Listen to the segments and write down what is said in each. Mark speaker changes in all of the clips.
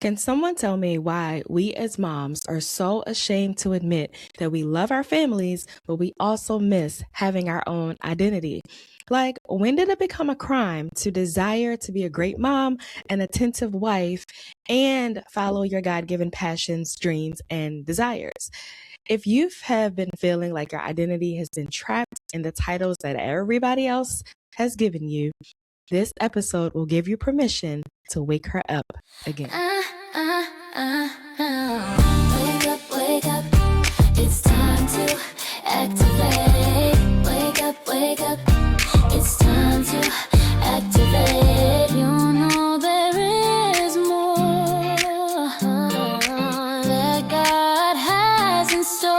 Speaker 1: Can someone tell me why we as moms are so ashamed to admit that we love our families, but we also miss having our own identity? Like, when did it become a crime to desire to be a great mom, an attentive wife, and follow your God-given passions, dreams, and desires? If you have been feeling like your identity has been trapped in the titles that everybody else has given you, this episode will give you permission to wake her up again.
Speaker 2: Wake up, it's time to activate. Wake up, it's time to activate. You know there is more that God has in store.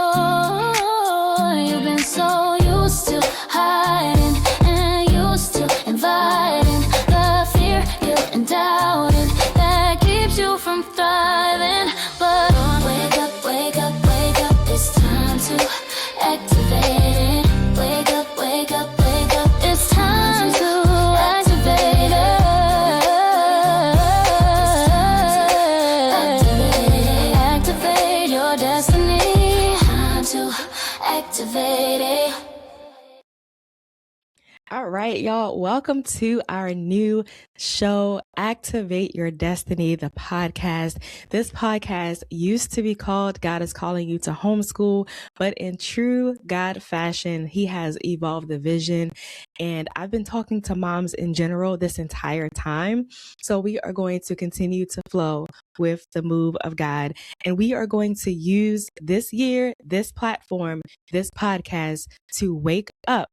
Speaker 2: You've been so used to hiding and used to inviting the fear, guilt, and doubting that keeps you from thriving. But wake up, it's time to activate it. Wake up, it's time to activate it. Activate your destiny. Time to activate it.
Speaker 1: All right, y'all, welcome to our new show, Activate Your Destiny, the podcast. This podcast used to be called God is Calling You to Homeschool, but in true God fashion, He has evolved the vision. And I've been talking to moms in general this entire time. So we are going to continue to flow with the move of God. And we are going to use this year, this platform, this podcast to wake up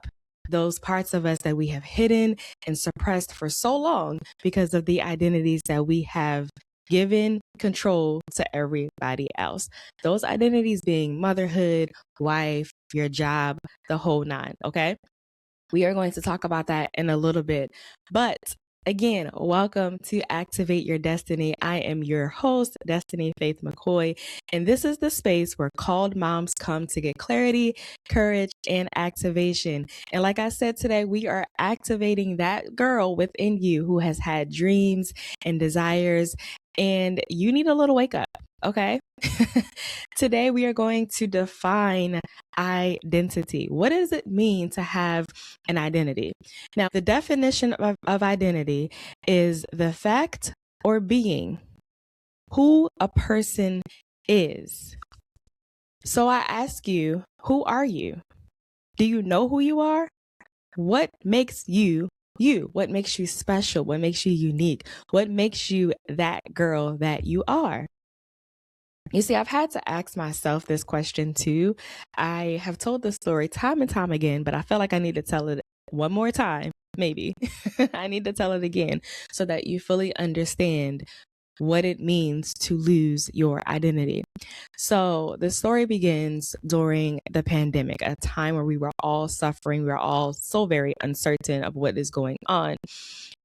Speaker 1: those parts of us that we have hidden and suppressed for so long because of the identities that we have given control to everybody else. Those identities being motherhood, wife, your job, the whole nine. Okay. We are going to talk about that in a little bit. But again, welcome to Activate Your Destiny. I am your host, Destiny Faith McKoy, and this is the space where called moms come to get clarity, courage, and activation. And like I said today, we are activating that girl within you who has had dreams and desires, and you need a little wake up. Okay. Today, we are going to define identity. What does it mean to have an identity? Now, the definition of identity is the fact or being who a person is. So I ask you, who are you? Do you know who you are? What makes you you? What makes you special? What makes you unique? What makes you that girl that you are? You see, I've had to ask myself this question too. I have told this story time and time again, but I feel like I need to tell it one more time, maybe. I need to tell it again so that you fully understand what it means to lose your identity. So the story begins during the pandemic, a time where we were all suffering. We were all so very uncertain of what is going on.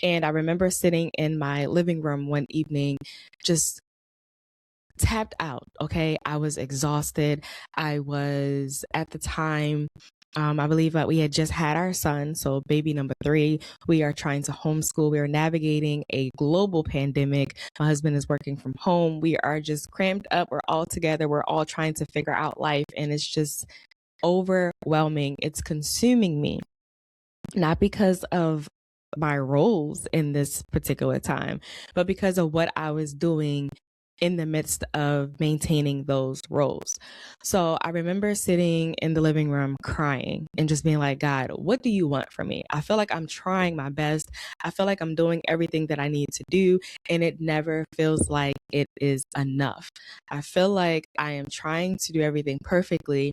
Speaker 1: And I remember sitting in my living room one evening, just tapped out. Okay. I was exhausted. I was at the time, I believe that we had just had our son. So baby number 3, we are trying to homeschool. We are navigating a global pandemic. My husband is working from home. We are just crammed up. We're all together. We're all trying to figure out life. And it's just overwhelming. It's consuming me, not because of my roles in this particular time, but because of what I was doing in the midst of maintaining those roles. So I remember sitting in the living room crying and just being like, God, what do you want from me? I feel like I'm trying my best. I feel like I'm doing everything that I need to do, and it never feels like it is enough. I feel like I am trying to do everything perfectly,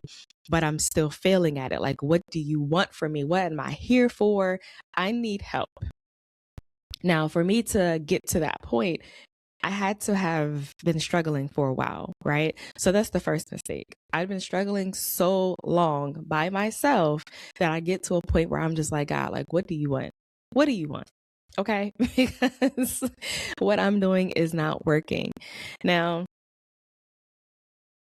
Speaker 1: but I'm still failing at it. Like, what do you want from me? What am I here for? I need help. Now, for me to get to that point, I had to have been struggling for a while, right? So that's the first mistake. I've been struggling so long by myself that I get to a point where I'm just like, God, like, what do you want? What do you want? Okay. Because what I'm doing is not working. Now,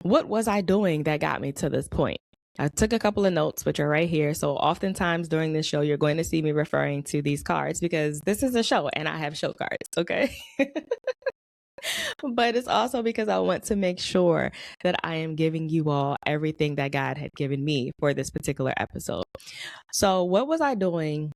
Speaker 1: what was I doing that got me to this point? I took a couple of notes, which are right here. So oftentimes during this show, you're going to see me referring to these cards because this is a show and I have show cards. Okay. but it's also because I want to make sure that I am giving you all everything that God had given me for this particular episode. So, what was I doing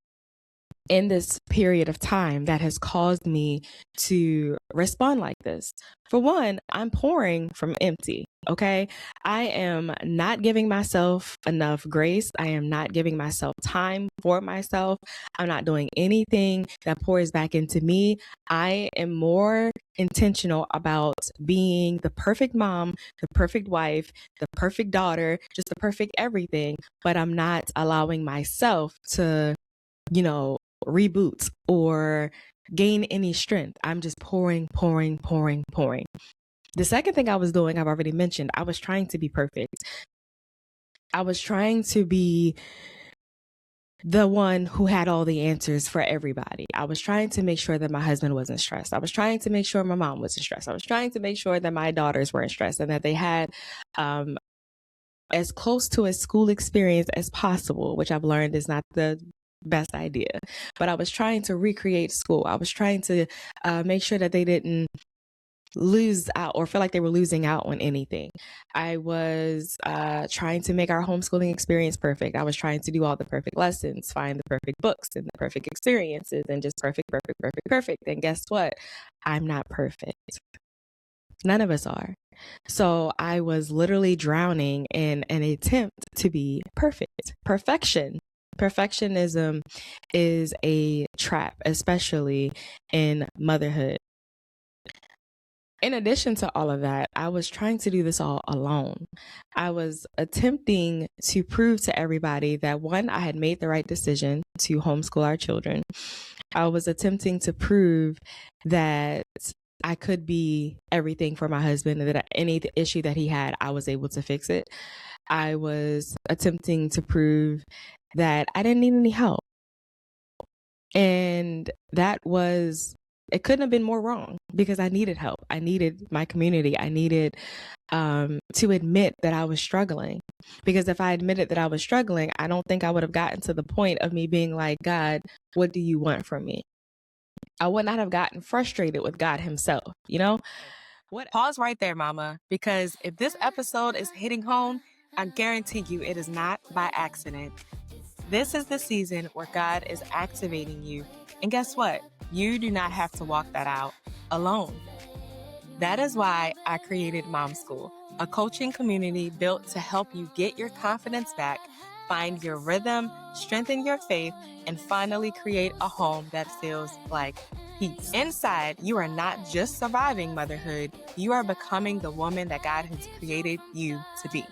Speaker 1: in this period of time that has caused me to respond like this? For one, I'm pouring from empty. Okay. I am not giving myself enough grace. I am not giving myself time for myself. I'm not doing anything that pours back into me. I am more intentional about being the perfect mom, the perfect wife, the perfect daughter, just the perfect everything. But I'm not allowing myself to, reboot or gain any strength. I'm just pouring, pouring, pouring, pouring. The second thing I was doing, I've already mentioned, I was trying to be perfect. I was trying to be the one who had all the answers for everybody. I was trying to make sure that my husband wasn't stressed. I was trying to make sure my mom wasn't stressed. I was trying to make sure that my daughters weren't stressed and that they had as close to a school experience as possible, which I've learned is not the best idea. But I was trying to recreate school. I was trying to make sure that they didn't lose out or feel like they were losing out on anything. I was trying to make our homeschooling experience perfect. I was trying to do all the perfect lessons, find the perfect books and the perfect experiences, and just perfect, perfect, perfect, perfect. And guess what? I'm not perfect. None of us are. So I was literally drowning in an attempt to be perfect. Perfectionism is a trap, especially in motherhood. In addition to all of that, I was trying to do this all alone. I was attempting to prove to everybody that, one, I had made the right decision to homeschool our children. I was attempting to prove that I could be everything for my husband and that any issue that he had, I was able to fix it. I was attempting to prove that I didn't need any help. And it couldn't have been more wrong because I needed help. I needed my community. I needed to admit that I was struggling, because if I admitted that I was struggling, I don't think I would have gotten to the point of me being like, God, what do you want from me? I would not have gotten frustrated with God himself, Pause right there, mama, because if this episode is hitting home, I guarantee you it is not by accident. This is the season where God is activating you. And guess what? You do not have to walk that out alone. That is why I created Mom School, a coaching community built to help you get your confidence back, find your rhythm, strengthen your faith, and finally create a home that feels like peace. Inside, you are not just surviving motherhood, you are becoming the woman that God has created you to be.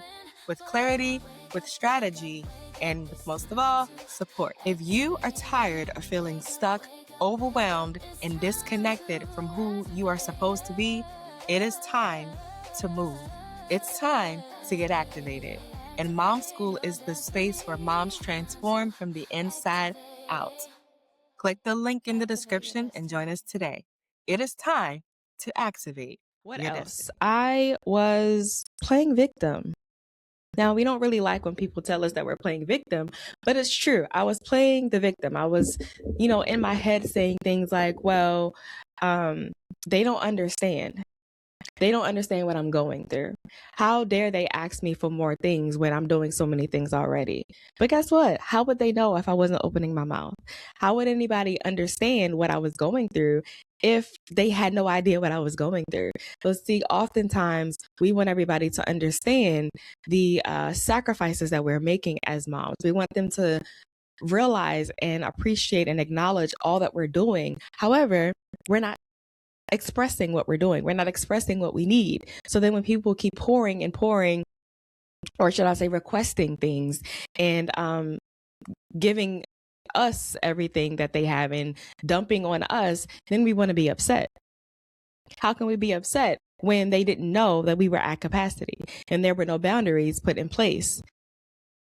Speaker 1: With clarity, with strategy, and with, most of all, support. If you are tired of feeling stuck, overwhelmed, and disconnected from who you are supposed to be, it is time to move. It's time to get activated. And Mom School is the space where moms transform from the inside out. Click the link in the description and join us today. It is time to activate. What else? I was playing victim. Now, we don't really like when people tell us that we're playing victim, but it's true. I was playing the victim. I was, in my head saying things like, well, they don't understand. They don't understand what I'm going through. How dare they ask me for more things when I'm doing so many things already? But guess what? How would they know if I wasn't opening my mouth? How would anybody understand what I was going through if they had no idea what I was going through? So see, oftentimes we want everybody to understand the sacrifices that we're making as moms. We want them to realize and appreciate and acknowledge all that we're doing. However, we're not expressing what we're doing. We're not expressing what we need. So then when people keep pouring and pouring, or should I say requesting things and giving us everything that they have and dumping on us, then we want to be upset. How can we be upset when they didn't know that we were at capacity and there were no boundaries put in place?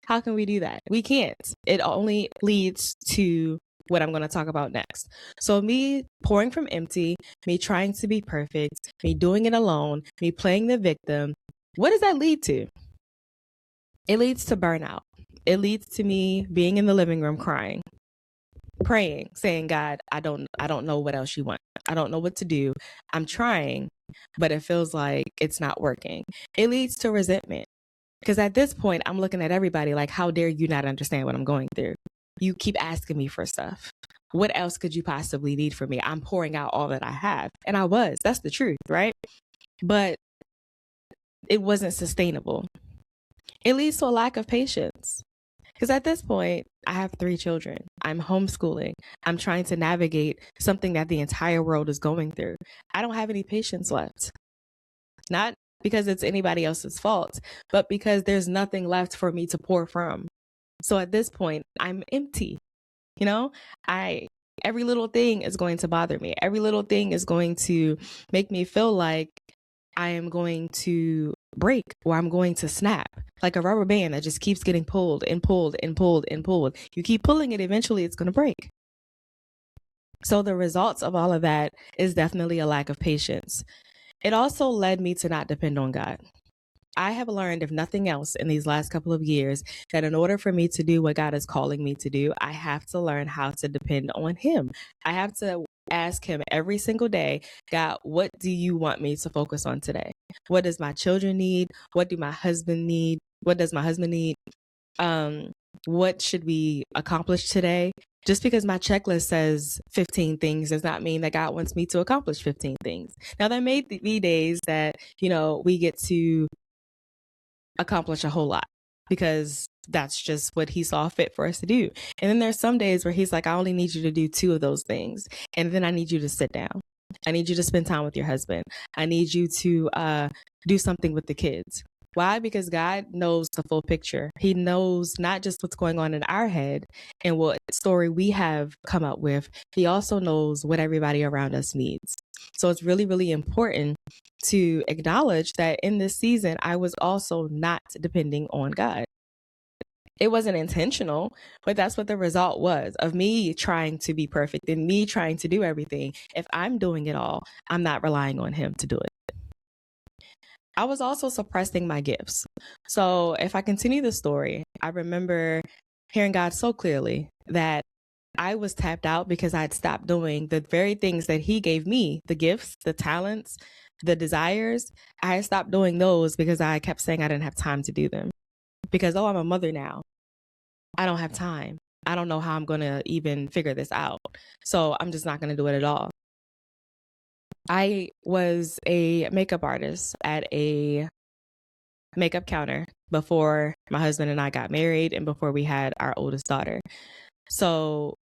Speaker 1: How can we do that? We can't. It only leads to what I'm going to talk about next. So me pouring from empty, me trying to be perfect, me doing it alone, me playing the victim. What does that lead to? It leads to burnout. It leads to me being in the living room crying, praying, saying, God, I don't know what else you want. I don't know what to do. I'm trying, but it feels like it's not working. It leads to resentment. Because at this point, I'm looking at everybody like, how dare you not understand what I'm going through? You keep asking me for stuff. What else could you possibly need from me? I'm pouring out all that I have. And I was. That's the truth, right? But it wasn't sustainable. It leads to a lack of patience. Because at this point, I have 3 children. I'm homeschooling. I'm trying to navigate something that the entire world is going through. I don't have any patience left. Not because it's anybody else's fault, but because there's nothing left for me to pour from. So at this point, I'm empty. You know, every little thing is going to bother me. Every little thing is going to make me feel like I am going to break or I'm going to snap, like a rubber band that just keeps getting pulled and pulled and pulled and pulled. You keep pulling it, eventually it's going to break. So the results of all of that is definitely a lack of patience. It also led me to not depend on God. I have learned, if nothing else, in these last couple of years, that in order for me to do what God is calling me to do, I have to learn how to depend on Him. I have to ask Him every single day, God, what do you want me to focus on today? What does my children need? What do my husband need? What does my husband need? What should we accomplish today? Just because my checklist says 15 things does not mean that God wants me to accomplish 15 things. Now, there may be days that, we get to accomplish a whole lot because that's just what He saw fit for us to do. And then there's some days where He's like, I only need you to do 2 of those things. And then I need you to sit down. I need you to spend time with your husband. I need you to do something with the kids. Why? Because God knows the full picture. He knows not just what's going on in our head and what story we have come up with. He also knows what everybody around us needs. So it's really, really important to acknowledge that in this season, I was also not depending on God. It wasn't intentional, but that's what the result was of me trying to be perfect and me trying to do everything. If I'm doing it all, I'm not relying on Him to do it. I was also suppressing my gifts. So if I continue the story, I remember hearing God so clearly that I was tapped out because I'd stopped doing the very things that He gave me, the gifts, the talents, the desires. I had stopped doing those because I kept saying I didn't have time to do them. Because, I'm a mother now. I don't have time. I don't know how I'm going to even figure this out. So I'm just not going to do it at all. I was a makeup artist at a makeup counter before my husband and I got married and before we had our oldest daughter. So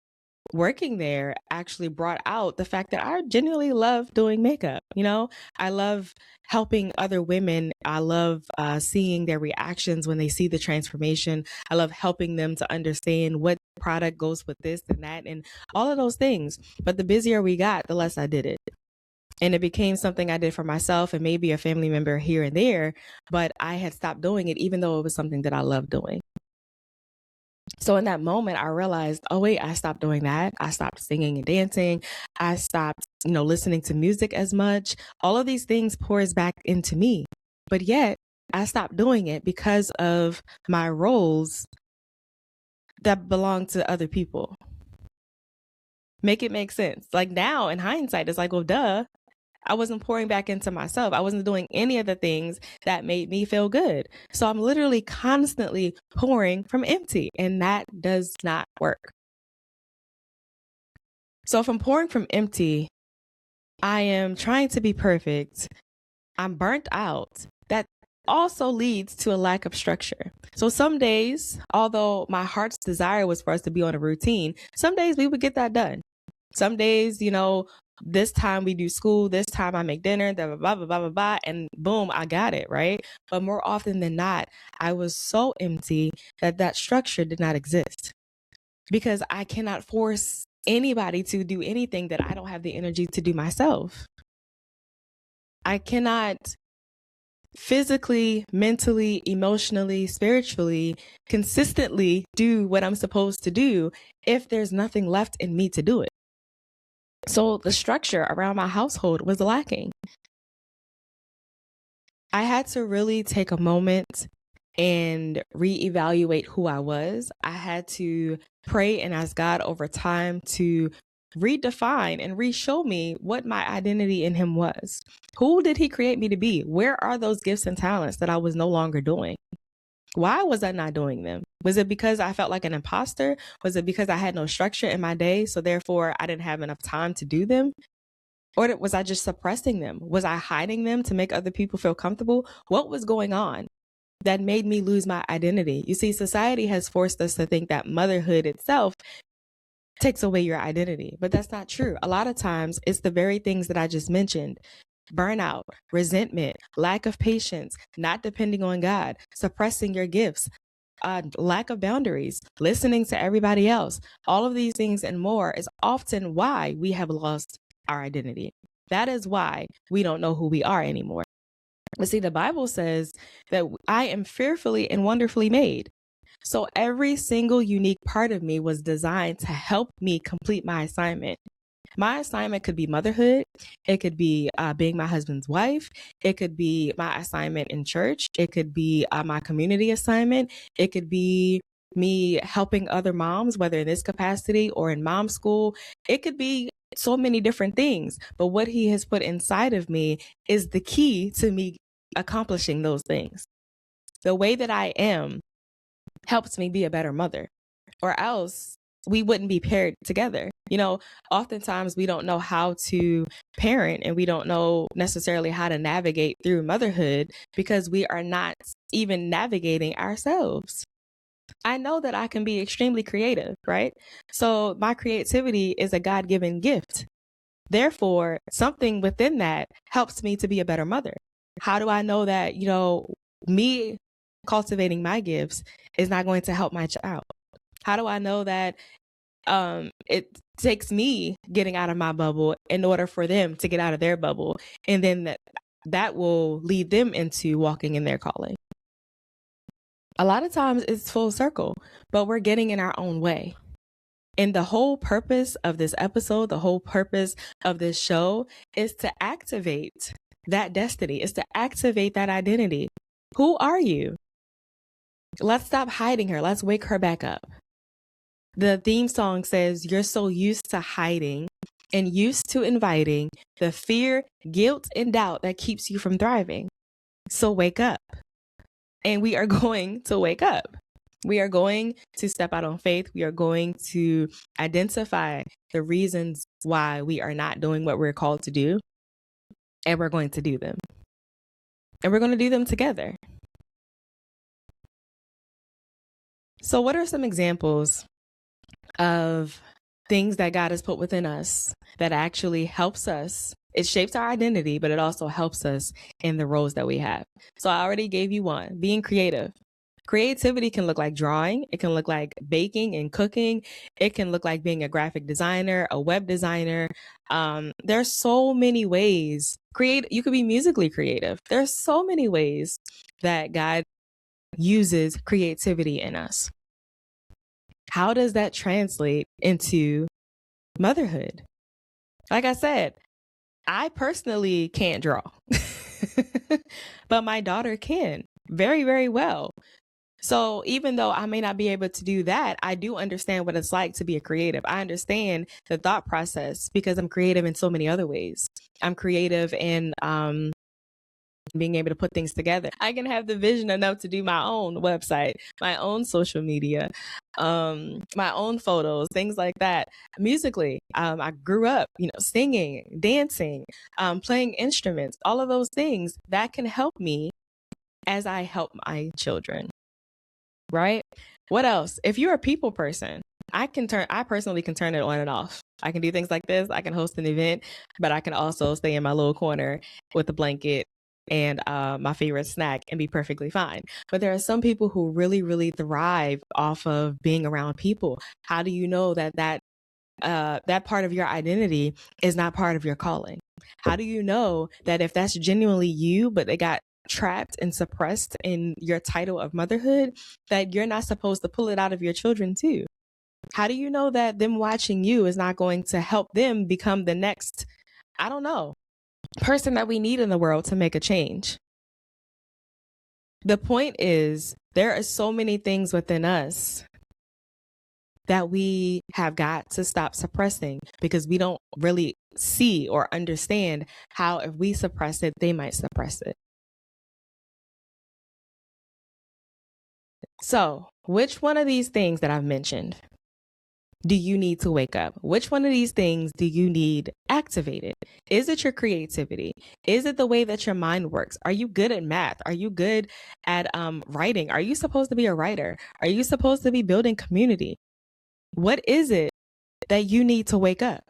Speaker 1: working there actually brought out the fact that I genuinely love doing makeup. I love helping other women. I love seeing their reactions when they see the transformation. I love helping them to understand what product goes with this and that and all of those things. But the busier we got, the less I did it. And it became something I did for myself and maybe a family member here and there, but I had stopped doing it even though it was something that I loved doing. So in that moment, I realized, oh, wait, I stopped doing that. I stopped singing and dancing. I stopped, listening to music as much. All of these things pours back into me. But yet I stopped doing it because of my roles that belong to other people. Make it make sense. Like now in hindsight, it's like, well, duh. I wasn't pouring back into myself. I wasn't doing any of the things that made me feel good. So I'm literally constantly pouring from empty, and that does not work. So if I'm pouring from empty, I am trying to be perfect. I'm burnt out. That also leads to a lack of structure. So some days, although my heart's desire was for us to be on a routine, some days we would get that done. Some days, this time we do school, this time I make dinner, blah, blah, blah, blah, blah, blah, and boom, I got it, right? But more often than not, I was so empty that structure did not exist because I cannot force anybody to do anything that I don't have the energy to do myself. I cannot physically, mentally, emotionally, spiritually, consistently do what I'm supposed to do if there's nothing left in me to do it. So the structure around my household was lacking. I had to really take a moment and reevaluate who I was. I had to pray and ask God over time to redefine and re-show me what my identity in him was. Who did he create me to be? Where are those gifts and talents that I was no longer doing? Why was I not doing them? Was it because I felt like an imposter? Was it because I had no structure in my day, so therefore I didn't have enough time to do them? Or was I just suppressing them? Was I hiding them to make other people feel comfortable? What was going on that made me lose my identity? You see, society has forced us to think that motherhood itself takes away your identity, but that's not true. A lot of times it's the very things that I just mentioned: burnout, resentment, lack of patience, not depending on God, suppressing your gifts, lack of boundaries, listening to everybody else. All of these things and more is often why we have lost our identity. That is why we don't know who we are anymore. But see, the Bible says that I am fearfully and wonderfully made. So every single unique part of me was designed to help me complete my assignment. My assignment could be motherhood. It could be being my husband's wife. It could be my assignment in church. It could be my community assignment. It could be me helping other moms, whether in this capacity or in mom school. It could be so many different things. But what he has put inside of me is the key to me accomplishing those things. The way that I am helps me be a better mother, or else we wouldn't be paired together. You know, oftentimes we don't know how to parent and we don't know necessarily how to navigate through motherhood because we are not even navigating ourselves. I know that I can be extremely creative, right? So my creativity is a God-given gift. Therefore, something within that helps me to be a better mother. How do I know that, me cultivating my gifts is not going to help my child? How do I know that it takes me getting out of my bubble in order for them to get out of their bubble, and then that will lead them into walking in their calling? A lot of times it's full circle, but we're getting in our own way. And the whole purpose of this episode, the whole purpose of this show is to activate that destiny, is to activate that identity. Who are you? Let's stop hiding her. Let's wake her back up. The theme song says, you're so used to hiding and used to inviting the fear, guilt, and doubt that keeps you from thriving. So wake up. And we are going to wake up. We are going to step out on faith. We are going to identify the reasons why we are not doing what we're called to do. And we're going to do them. And we're going to do them together. So what are some examples of things that God has put within us that actually helps us? It shapes our identity, but it also helps us in the roles that we have. So I already gave you one: being creative. Creativity can look like drawing. It can look like baking and cooking. It can look like being a graphic designer, a web designer. There's so many ways. You could be musically creative. There's so many ways that God uses creativity in us. How does that translate into motherhood? Like I said, I personally can't draw, but my daughter can very, very well. So even though I may not be able to do that, I do understand what it's like to be a creative. I understand the thought process because I'm creative in so many other ways. I'm creative in being able to put things together. I can have the vision enough to do my own website, my own social media, my own photos, things like that. Musically, I grew up, singing, dancing, playing instruments, all of those things that can help me as I help my children. Right? What else? If you're a people person, I personally can turn it on and off. I can do things like this. I can host an event, but I can also stay in my little corner with a blanket and my favorite snack and be perfectly fine. But there are some people who really, really thrive off of being around people. How do you know that part of your identity is not part of your calling? How do you know that if that's genuinely you, but they got trapped and suppressed in your title of motherhood, that you're not supposed to pull it out of your children too? How do you know that them watching you is not going to help them become the next, person that we need in the world to make a change? The point is, there are so many things within us that we have got to stop suppressing, because we don't really see or understand how if we suppress it, they might suppress it. So, which one of these things that I've mentioned do you need to wake up? Which one of these things do you need activated? Is it your creativity? Is it the way that your mind works? Are you good at math? Are you good at writing? Are you supposed to be a writer? Are you supposed to be building community? What is it that you need to wake up?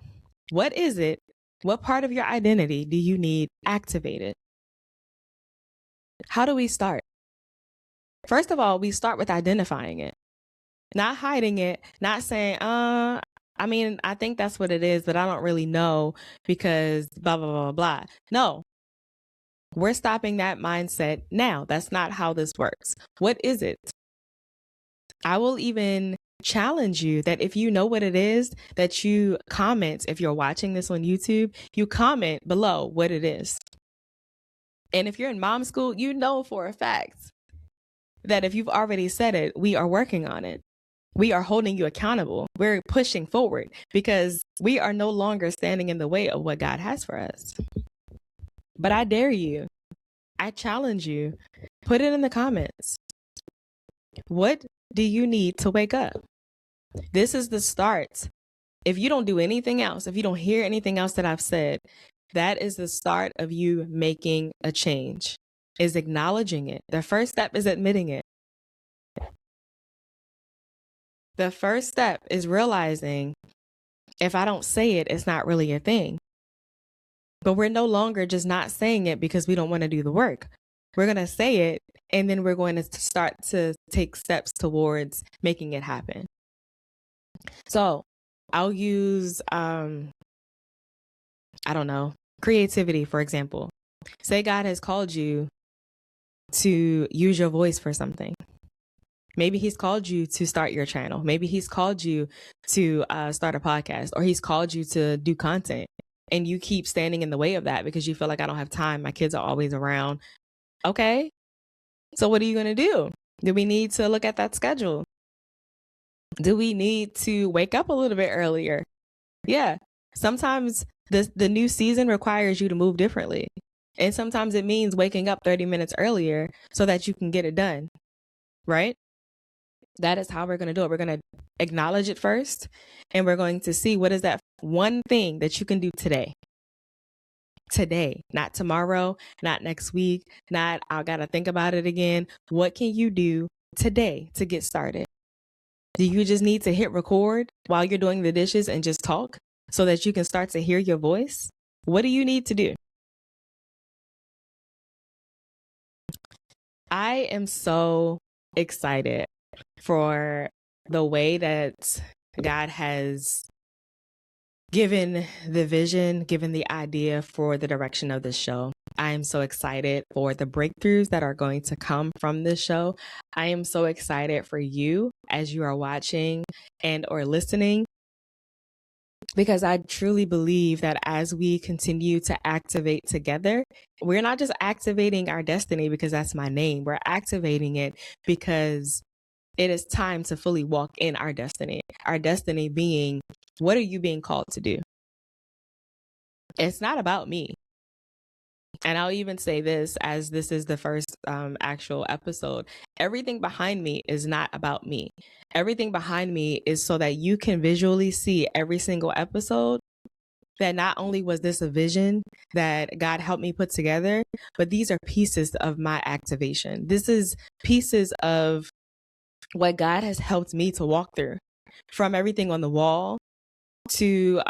Speaker 1: What is it? What part of your identity do you need activated? How do we start? First of all, we start with identifying it. Not hiding it, not saying, I think that's what it is, but I don't really know because blah, blah, blah, blah. No, we're stopping that mindset now. That's not how this works. What is it? I will even challenge you that if you know what it is, that you comment. If you're watching this on YouTube, you comment below what it is. And if you're in mom school, you know for a fact that if you've already said it, we are working on it. We are holding you accountable. We're pushing forward because we are no longer standing in the way of what God has for us. But I dare you, I challenge you, put it in the comments. What do you need to wake up? This is the start. If you don't do anything else, if you don't hear anything else that I've said, that is the start of you making a change, is acknowledging it. The first step is admitting it. The first step is realizing if I don't say it, it's not really a thing. But we're no longer just not saying it because we don't want to do the work. We're going to say it, and then we're going to start to take steps towards making it happen. So I'll use, creativity, for example. Say God has called you to use your voice for something. Maybe he's called you to start your channel. Maybe he's called you to start a podcast, or he's called you to do content, and you keep standing in the way of that because you feel like I don't have time. My kids are always around. Okay. So what are you going to do? Do we need to look at that schedule? Do we need to wake up a little bit earlier? Yeah. Sometimes the new season requires you to move differently. And sometimes it means waking up 30 minutes earlier so that you can get it done. Right? That is how we're going to do it. We're going to acknowledge it first, and we're going to see what is that one thing that you can do today. Today, not tomorrow, not next week, not I got to think about it again. What can you do today to get started? Do you just need to hit record while you're doing the dishes and just talk so that you can start to hear your voice? What do you need to do? I am so excited for the way that God has given the vision, given the idea for the direction of this show. I am so excited for the breakthroughs that are going to come from this show. I am so excited for you as you are watching and or listening, because I truly believe that as we continue to activate together, we're not just activating our destiny because that's my name. We're activating it because it is time to fully walk in our destiny. Our destiny being, what are you being called to do? It's not about me. And I'll even say this, as this is the first actual episode, everything behind me is not about me. Everything behind me is so that you can visually see every single episode that not only was this a vision that God helped me put together, but these are pieces of my activation. This is pieces of what God has helped me to walk through, from everything on the wall to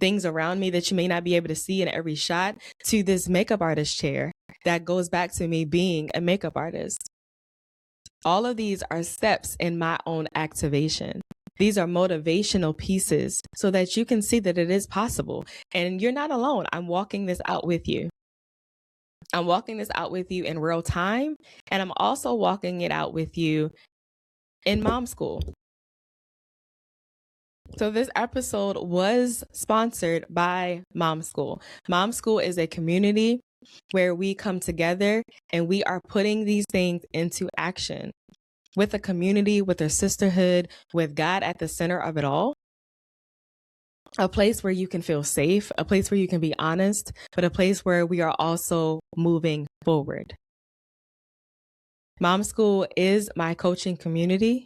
Speaker 1: things around me that you may not be able to see in every shot, to this makeup artist chair that goes back to me being a makeup artist. All of these are steps in my own activation. These are motivational pieces so that you can see that it is possible. And you're not alone. I'm walking this out with you. I'm walking this out with you in real time. And I'm also walking it out with you in mom school. So this episode was sponsored by Mom School. Mom School is a community where we come together and we are putting these things into action. with a community, with a sisterhood, with God at the center of it all. A place where you can feel safe, a place where you can be honest, but a place where we are also moving forward. Mom School is my coaching community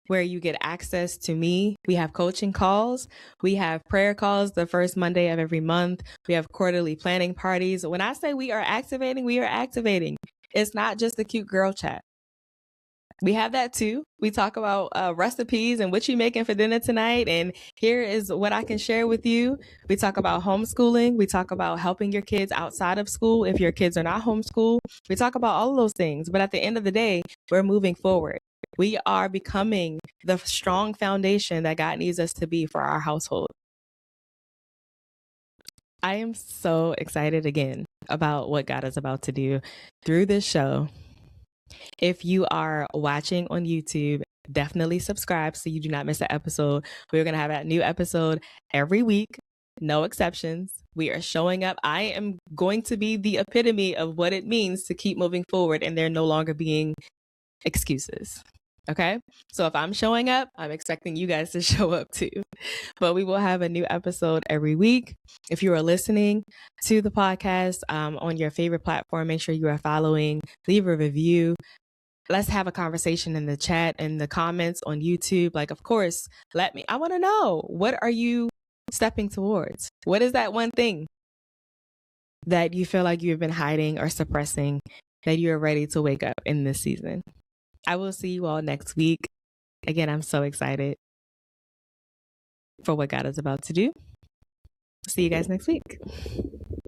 Speaker 1: where you get access to me. We have coaching calls. We have prayer calls the first Monday of every month. We have quarterly planning parties. When I say we are activating, we are activating. It's not just a cute girl chat. We have that too. We talk about recipes and what you making for dinner tonight. And here is what I can share with you. We talk about homeschooling. We talk about helping your kids outside of school if your kids are not homeschooled. We talk about all of those things. But at the end of the day, we're moving forward. We are becoming the strong foundation that God needs us to be for our household. I am so excited again about what God is about to do through this show. If you are watching on YouTube, definitely subscribe so you do not miss an episode. We're going to have a new episode every week, no exceptions. We are showing up. I am going to be the epitome of what it means to keep moving forward and there no longer being excuses. Okay. So if I'm showing up, I'm expecting you guys to show up too. But we will have a new episode every week. If you are listening to the podcast on your favorite platform, make sure you are following, leave a review. Let's have a conversation in the chat and the comments on YouTube. Like, of course, I want to know, what are you stepping towards? What is that one thing that you feel like you've been hiding or suppressing that you are ready to wake up in this season? I will see you all next week. Again, I'm so excited for what God is about to do. See you guys next week.